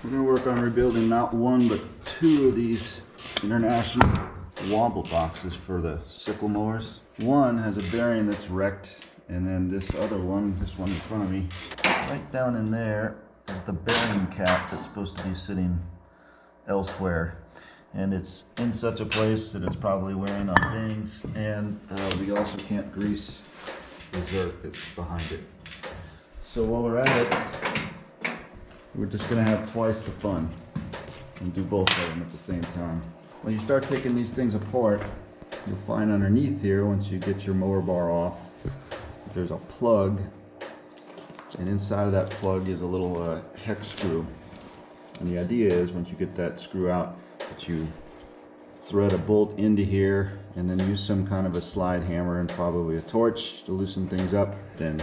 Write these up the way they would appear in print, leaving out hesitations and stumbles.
We're going to work on rebuilding not one but two of these international wobble boxes for the sickle mowers. One has a bearing that's wrecked, and then this other one, this one in front of me, right down in there is the bearing cap that's supposed to be sitting elsewhere. And it's in such a place that it's probably wearing on things, and we also can't grease the zerk that's behind it. So while we're at it, we're just going to have twice the fun and do both of them at the same time. When you start taking these things apart, you'll find underneath here, once you get your mower bar off, there's a plug, and inside of that plug is a little hex screw. And the idea is, once you get that screw out, that you thread a bolt into here and then use some kind of a slide hammer and probably a torch to loosen things up, then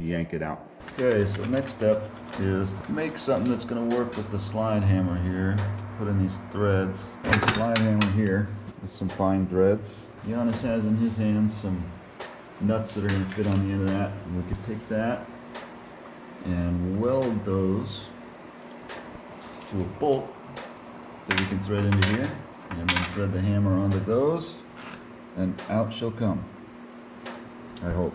you yank it out. Okay, so next step is to make something that's going to work with the slide hammer here. Put in these threads. The slide hammer here with some fine threads. Giannis has in his hands some nuts that are going to fit on the end of that. And we could take that and weld those to a bolt that we can thread into here, and then thread the hammer onto those, and out she'll come. I hope.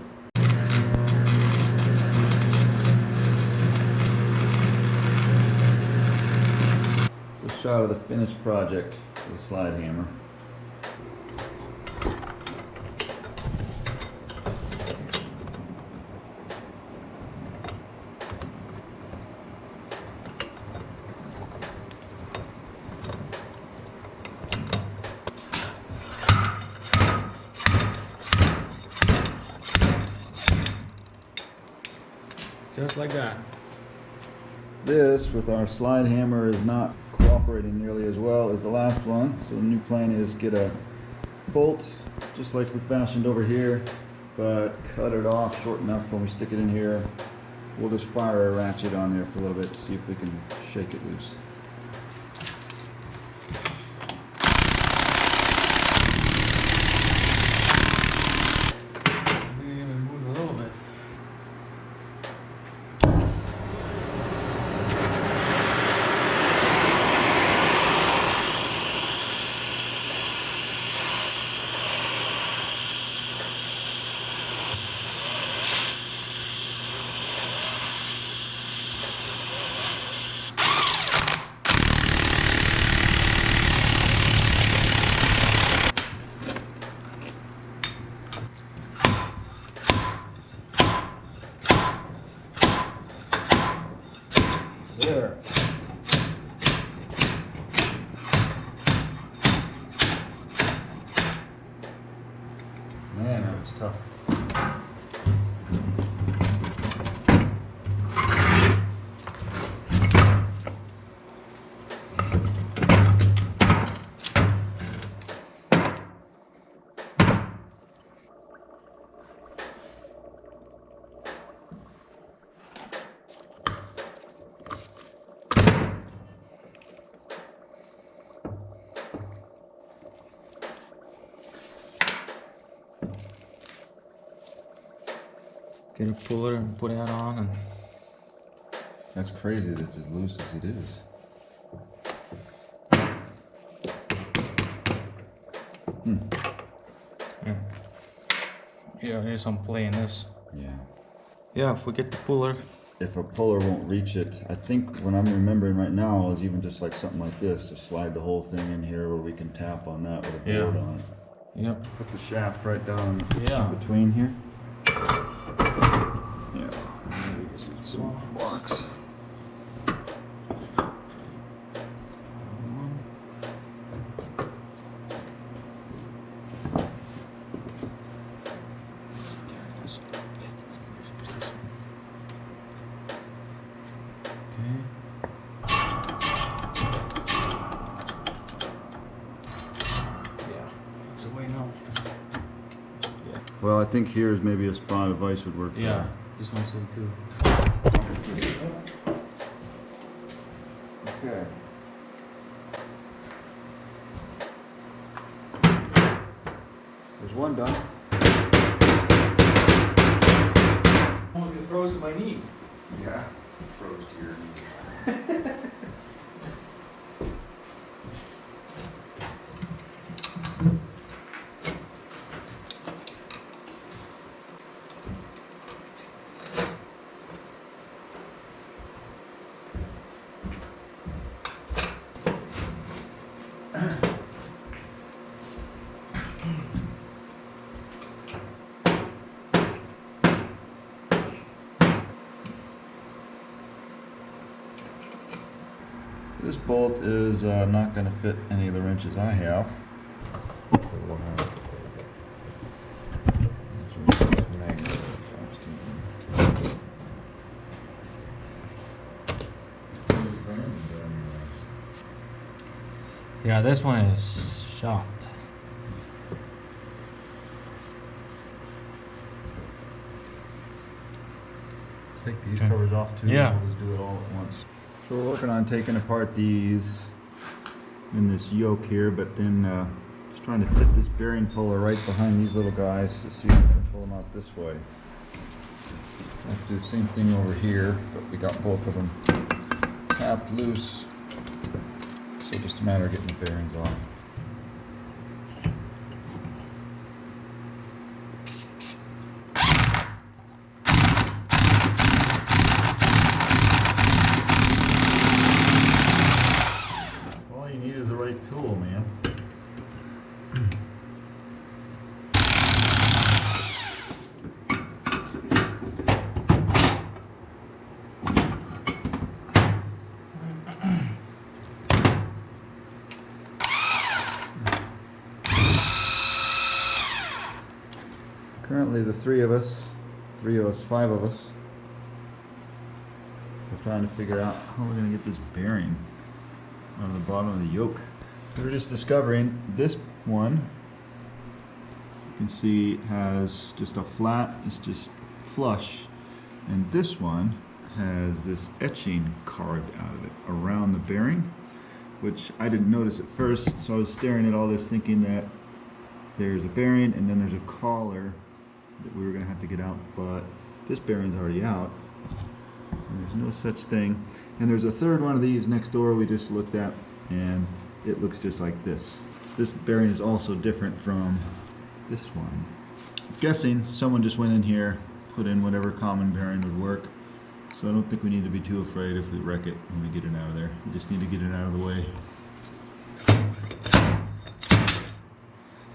It's a shot of the finished project with the slide hammer. Just like that. This, with our slide hammer, is not cooperating nearly as well as the last one. So the new plan is get a bolt, just like we fashioned over here, but cut it off short enough when we stick it in here. We'll just fire a ratchet on there for a little bit, see if we can shake it loose. There. Man, that was tough. Get a puller and put that on, and That's crazy that it's as loose as it is. yeah, there's some play in this. Yeah. Yeah, if we get the puller. If a puller won't reach it, I think what I'm remembering right now is even just like something like this, just slide the whole thing in here where we can tap on that with a board on it. Yep. Put the shaft right down Yeah. in between here. Yeah. Some blocks. Well, I think here's maybe a spot of vice would work. Yeah, this one's in too. Okay. There's one done. I'm gonna get frozen my knee. Yeah. froze to your knee. This bolt is not going to fit any of the wrenches I have. Yeah, this one is shot. Take these covers off too. Yeah. We'll just do it all at once. So we're working on taking apart these in this yoke here, but then just trying to fit this bearing puller right behind these little guys to see if we can pull them out this way. I have to do the same thing over here, but we got both of them tapped loose. So just a matter of getting the bearings off. All you need is the right tool, man. Currently the five of us, we're trying to figure out how we're going to get this bearing out of the bottom of the yoke. We're just discovering this one, you can see has just a flat, it's just flush, and this one has this etching carved out of it around the bearing, which I didn't notice at first, so I was staring at all this thinking that there's a bearing and then there's a collar that we were going to have to get out, but this bearing's already out. And there's no such thing. And there's a third one of these next door we just looked at, and it looks just like this. This bearing is also different from this one. I'm guessing someone just went in here, put in whatever common bearing would work. So I don't think we need to be too afraid if we wreck it when we get it out of there. We just need to get it out of the way.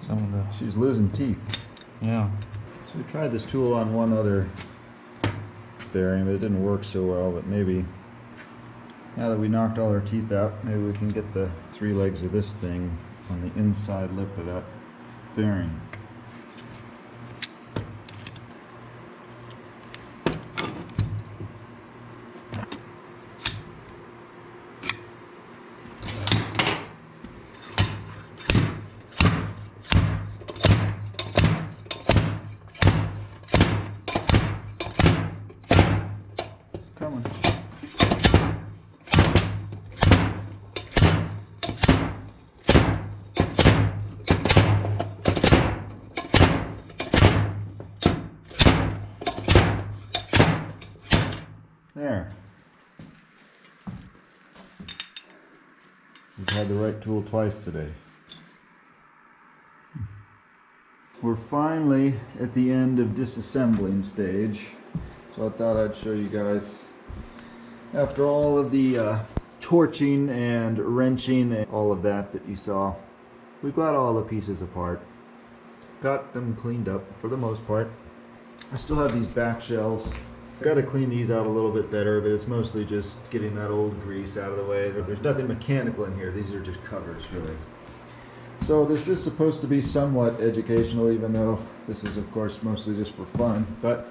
Some of the, She's losing teeth. yeah. So we tried this tool on one other bearing, but it didn't work so well. But maybe now that we knocked all our teeth out, maybe we can get the three legs of this thing on the inside lip of that bearing. Coming. There. We've had the right tool twice today. We're finally at the end of disassembling stage, so I thought I'd show you guys. After all of the torching and wrenching and all of that you saw, we've got all the pieces apart. Got them cleaned up for the most part. I still have these back shells. Got to clean these out a little bit better, but it's mostly just getting that old grease out of the way. There's nothing mechanical in here. These are just covers, really. So this is supposed to be somewhat educational, even though this is, of course, mostly just for fun. But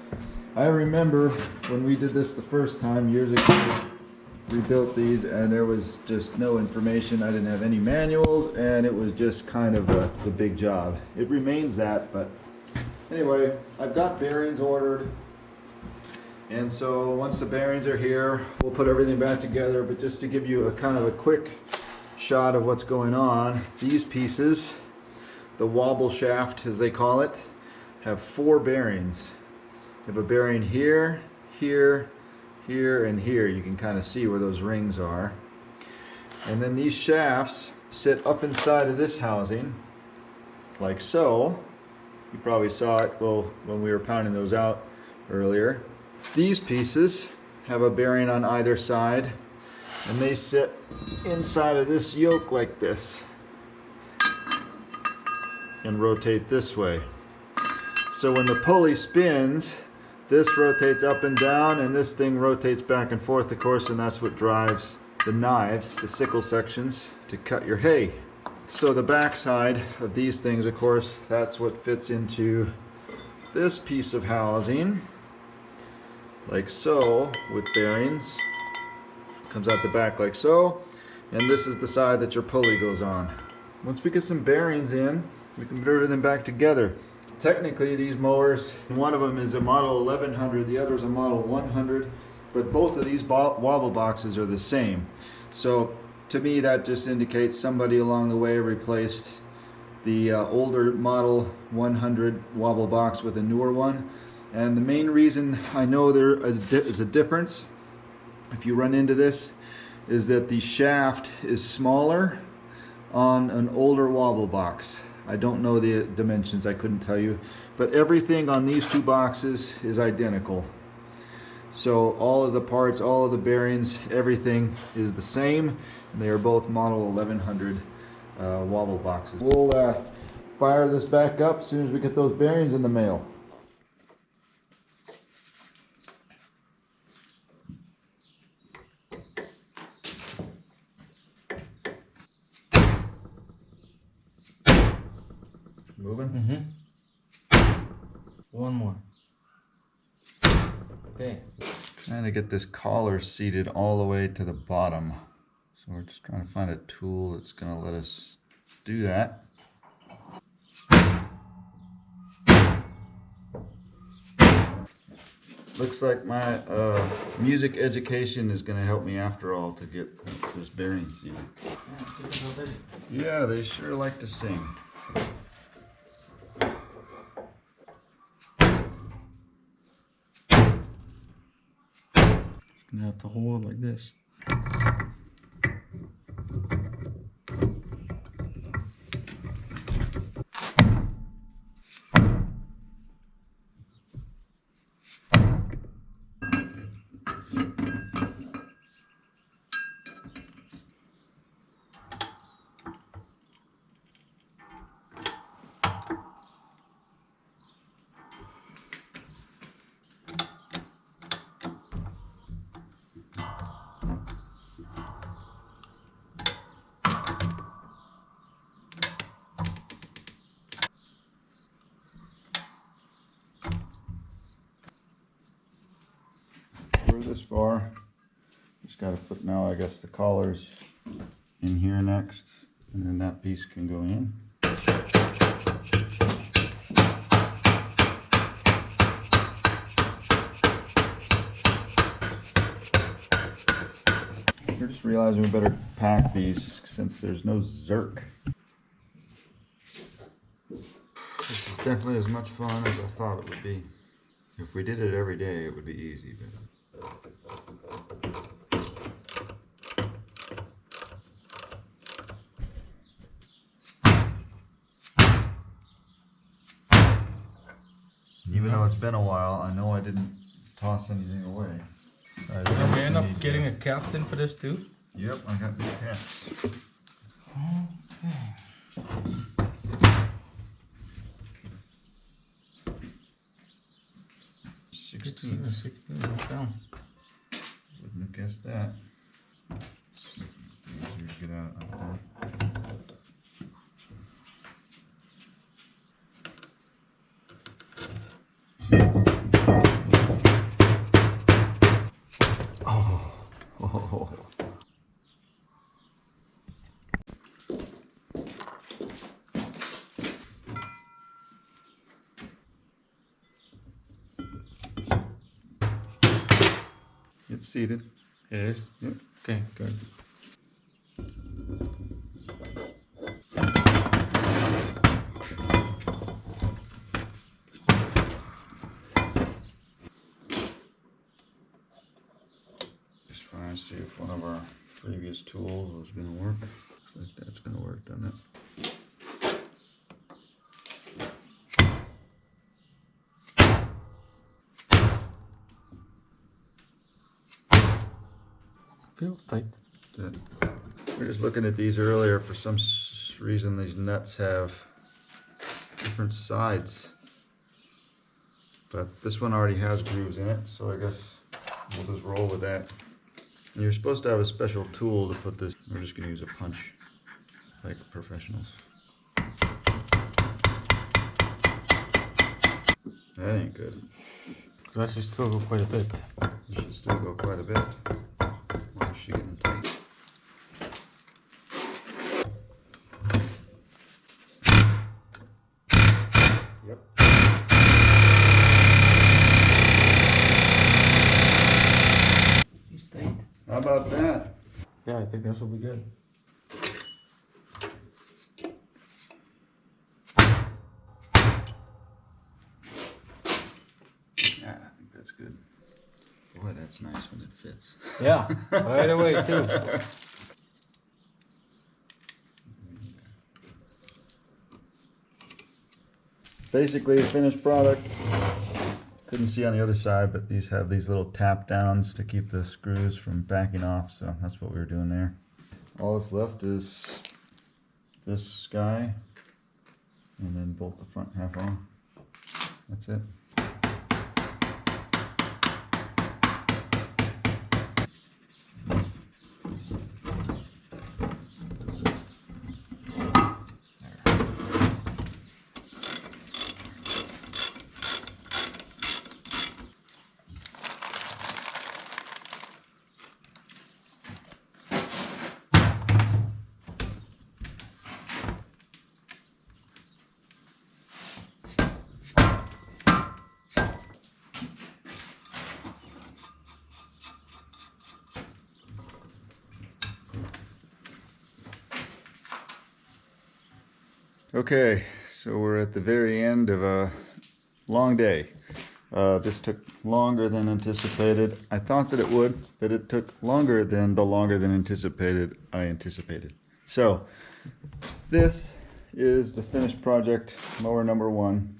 I remember when we did this the first time years ago, we built these and there was just no information. I didn't have any manuals and it was just kind of a big job. It remains that, but anyway, I've got bearings ordered. And so once the bearings are here, we'll put everything back together. But just to give you a kind of a quick shot of what's going on, these pieces, the wobble shaft as they call it, have 4 bearings. You have a bearing here, here, here and here. You can kind of see where those rings are. And then these shafts sit up inside of this housing, like so. You probably saw it when we were pounding those out earlier. These pieces have a bearing on either side, and they sit inside of this yoke like this and rotate this way. So when the pulley spins, this rotates up and down, and this thing rotates back and forth, of course, and that's what drives the knives, the sickle sections, to cut your hay. So the back side of these things, of course, that's what fits into this piece of housing, like so, with bearings. Comes out the back like so, and this is the side that your pulley goes on. Once we get some bearings in, we can put everything back together. Technically, these mowers, one of them is a model 1100, the other is a model 100, but both of these wobble boxes are the same. So to me, that just indicates somebody along the way replaced the older model 100 wobble box with a newer one. And the main reason I know there is a difference, if you run into this, is that the shaft is smaller on an older wobble box. I don't know the dimensions, I couldn't tell you, but everything on these two boxes is identical. So all of the parts, all of the bearings, everything is the same. They are both model 1100 wobble boxes. We'll fire this back up as soon as we get those bearings in the mail. Moving? Mm-hmm. One more. Okay. Trying to get this collar seated all the way to the bottom. So we're just trying to find a tool that's going to let us do that. Looks like my music education is going to help me after all to get this bearing seated. Yeah, they sure like to sing. Gonna have to hold it like this. We're this far. Just got to put now, I guess, the collars in here next, and then that piece can go in. We're just realizing we better pack these since there's no zerk. This is definitely as much fun as I thought it would be. If we did it every day, it would be easy. But even though it's been a while, I know I didn't toss anything away. Did we end up getting a captain for this too? Yep, I got new caps. Okay. 16. 16, okay. Wouldn't have guessed that. Easier to get out of there. Oh. It's seated. It is? Yep. Okay, good. to see if one of our previous tools was going to work. Looks like that's going to work, doesn't it? Feels tight. Good. We were just looking at these earlier. For some reason, these nuts have different sides. But this one already has grooves in it, so I guess we'll just roll with that. And you're supposed to have a special tool to put this. We're just going to use a punch like professionals. That ain't good. That should still go quite a bit. It should still go quite a bit. Why is she getting tight? Yep. She's tight. How about that? Yeah, I think this will be good. Yeah, I think that's good. Boy, that's nice when it fits. Yeah, right away too. Basically, finished product. Couldn't see on the other side, but these have these little tap downs to keep the screws from backing off, so that's what we were doing there. All that's left is this guy, and then bolt the front half on. That's it. Okay, so we're at the very end of a long day. This took longer than anticipated. I thought that it would, but it took longer than the longer than anticipated I anticipated. So, this is the finished project, mower number 1,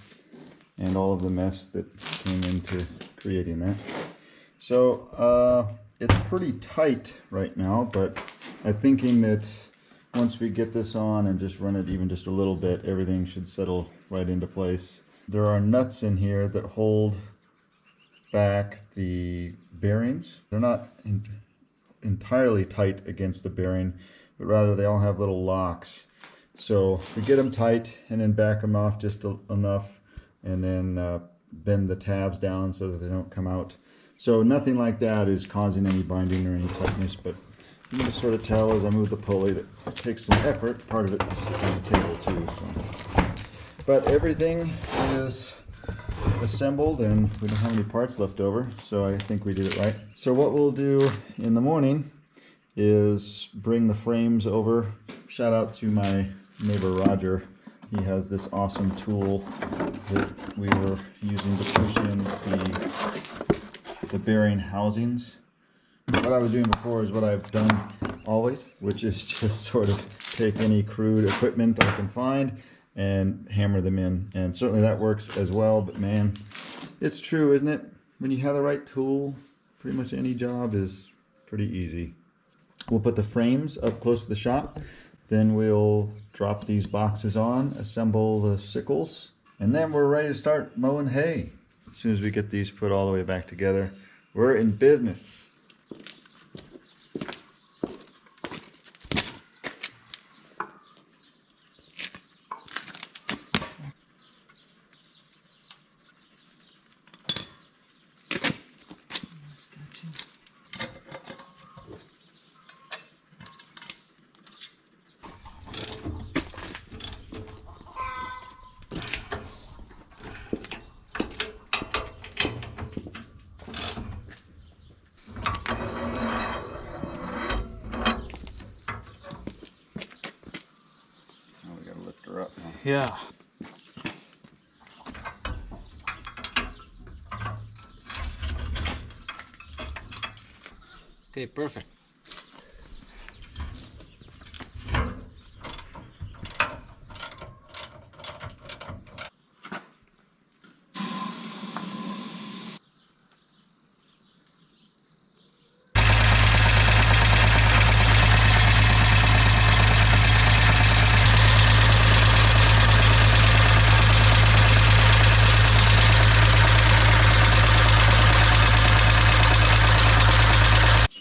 and all of the mess that came into creating that. So, it's pretty tight right now, but I'm thinking that once we get this on and just run it even just a little bit, everything should settle right into place. There are nuts in here that hold back the bearings. They're not entirely tight against the bearing, but rather they all have little locks. So we get them tight and then back them off just enough, and then bend the tabs down so that they don't come out. So nothing like that is causing any binding or any tightness, but you can just sort of tell as I move the pulley that it takes some effort. Part of it is on the table too. So. But everything is assembled and we don't have any parts left over, so I think we did it right. So what we'll do in the morning is bring the frames over. Shout out to my neighbor Roger. He has this awesome tool that we were using to push in the bearing housings. What I was doing before is what I've done always, which is just sort of take any crude equipment I can find and hammer them in. And certainly that works as well, but man, it's true, isn't it? When you have the right tool, pretty much any job is pretty easy. We'll put the frames up close to the shop, then we'll drop these boxes on, assemble the sickles, and then we're ready to start mowing hay. As soon as we get these put all the way back together, we're in business. Up now. Yeah. Okay, perfect.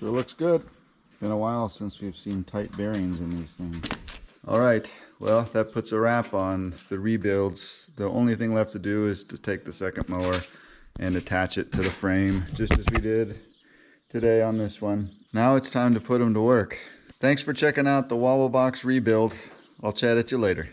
Sure looks good. Been a while since we've seen tight bearings in these things. All right, well, that puts a wrap on the rebuilds. The only thing left to do is to take the second mower and attach it to the frame, just as we did today on this one. Now it's time to put them to work. Thanks for checking out the Wobble Box rebuild. I'll chat at you later.